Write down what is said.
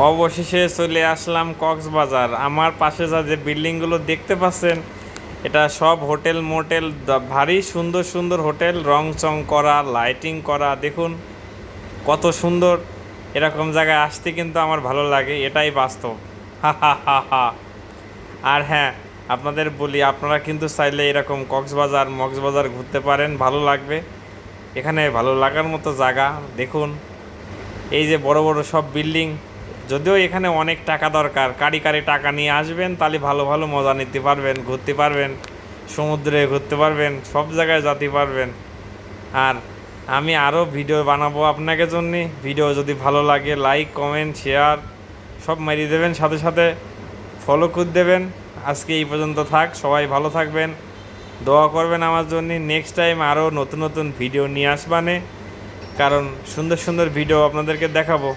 অবশেষে চলে আসলাম কক্সবাজার। আমার পাশে যে বিল্ডিংগুলো দেখতে পাচ্ছেন, এটা সব হোটেল মোটেল, ভারী সুন্দর সুন্দর হোটেল, রং চং করা, লাইটিং করা। দেখুন কত সুন্দর। এরকম জায়গায় আসতে কিন্তু আমার ভালো লাগে, এটাই বাস্তব। হা হা হা হা। আর হ্যাঁ, আপনাদের বলি, আপনারা কিন্তু চাইলে এরকম মক্সবাজার ঘুরতে পারেন, ভালো লাগবে। এখানে ভালো লাগার মতো জায়গা। দেখুন এই যে বড় বড় সব বিল্ডিং। যদিও এখানে অনেক টাকা দরকার, কারি কারি টাকা নিয়ে আসবেন, তাহলে ভালো ভালো মজা নিতে পারবেন, ঘুরতে পারবেন, সমুদ্রে ঘুরতে পারবেন, সব জায়গায় যেতে পারবেন। আর আমি আরও ভিডিও বানাবো আপনাকে জন্যে। ভিডিও যদি ভালো লাগে লাইক কমেন্ট শেয়ার সব মারিয়ে দেবেন, সাথে সাথে ফলো করে দেবেন। আজকে এই পর্যন্ত থাক, সবাই ভালো থাকবেন, দোয়া করবেন আমার জন্য। নেক্সট টাইম আরও নতুন নতুন ভিডিও নিয়ে আসবানে, কারণ সুন্দর সুন্দর ভিডিও আপনাদেরকে দেখাবো।